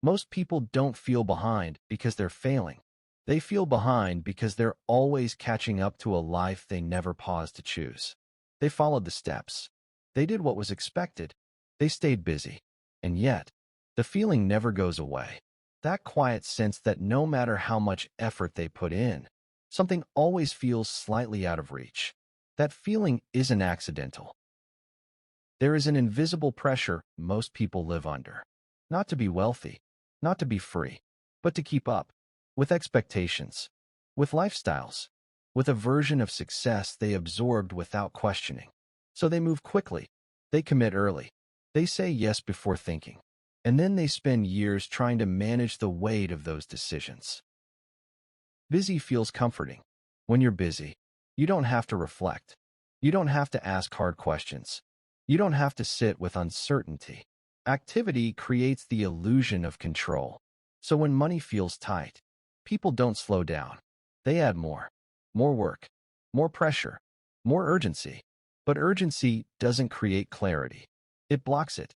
Most people don't feel behind because they're failing. They feel behind because they're always catching up to a life they never paused to choose. They followed the steps. They did what was expected. They stayed busy. And yet, the feeling never goes away. That quiet sense that no matter how much effort they put in, something always feels slightly out of reach. That feeling isn't accidental. There is an invisible pressure most people live under. Not to be wealthy, not to be free, but to keep up with expectations, with lifestyles, with a version of success they absorbed without questioning. So they move quickly, they commit early, they say yes before thinking, and then they spend years trying to manage the weight of those decisions. Busy feels comforting. When you're busy, you don't have to reflect. You don't have to ask hard questions. You don't have to sit with uncertainty. Activity creates the illusion of control. So when money feels tight, people don't slow down. They add more. More work, more pressure, more urgency. But urgency doesn't create clarity. It blocks it.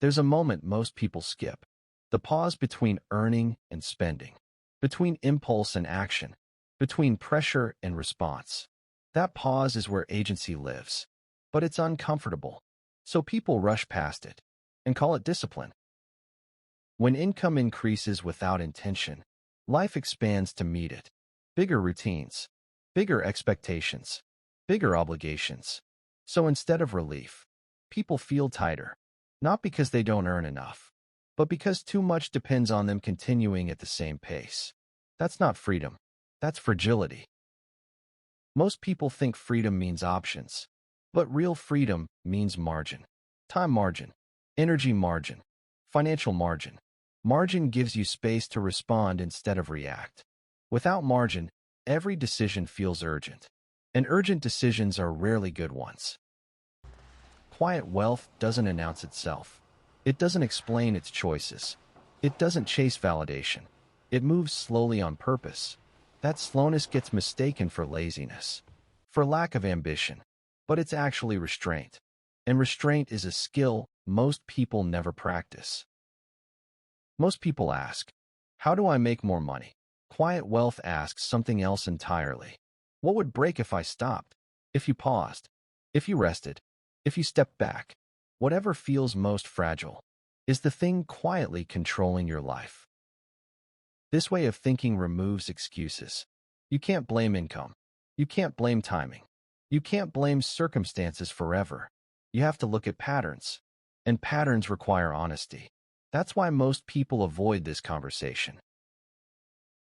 There's a moment most people skip. The pause between earning and spending. Between impulse and action. Between pressure and response. That pause is where agency lives. But it's uncomfortable. So people rush past it and call it discipline. When income increases without intention, life expands to meet it. Bigger routines, bigger expectations, bigger obligations. So instead of relief, people feel tighter, not because they don't earn enough, but because too much depends on them continuing at the same pace. That's not freedom. That's fragility. Most people think freedom means options, but real freedom means margin. Time margin, energy margin, financial margin. Margin gives you space to respond instead of react. Without margin, every decision feels urgent, and urgent decisions are rarely good ones. Quiet wealth doesn't announce itself. It doesn't explain its choices. It doesn't chase validation. It moves slowly on purpose. That slowness gets mistaken for laziness, for lack of ambition, but it's actually restraint. And restraint is a skill most people never practice. Most people ask, how do I make more money? Quiet wealth asks something else entirely. What would break if I stopped? If you paused? If you rested? If you stepped back? Whatever feels most fragile is the thing quietly controlling your life. This way of thinking removes excuses. You can't blame income. You can't blame timing. You can't blame circumstances forever. You have to look at patterns, and patterns require honesty. That's why most people avoid this conversation.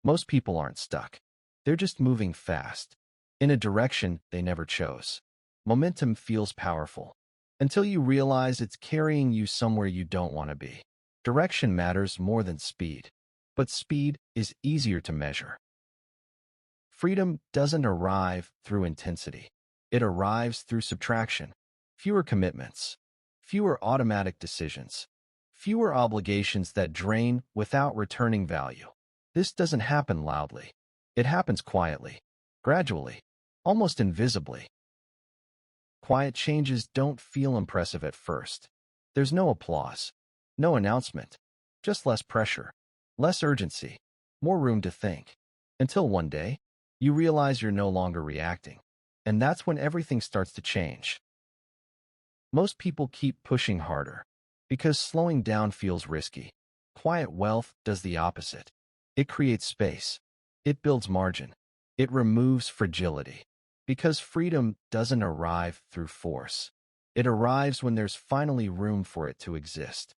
Most people aren't stuck. They're just moving fast, in a direction they never chose. Momentum feels powerful, until you realize it's carrying you somewhere you don't want to be. Direction matters more than speed, but speed is easier to measure. Freedom doesn't arrive through intensity. It arrives through subtraction. Fewer commitments, fewer automatic decisions, fewer obligations that drain without returning value. This doesn't happen loudly. It happens quietly, gradually, almost invisibly. Quiet changes don't feel impressive at first. There's no applause, no announcement, just less pressure, less urgency, more room to think. Until one day, you realize you're no longer reacting. And that's when everything starts to change. Most people keep pushing harder because slowing down feels risky. Quiet wealth does the opposite. It creates space. It builds margin. It removes fragility. Because freedom doesn't arrive through force. It arrives when there's finally room for it to exist.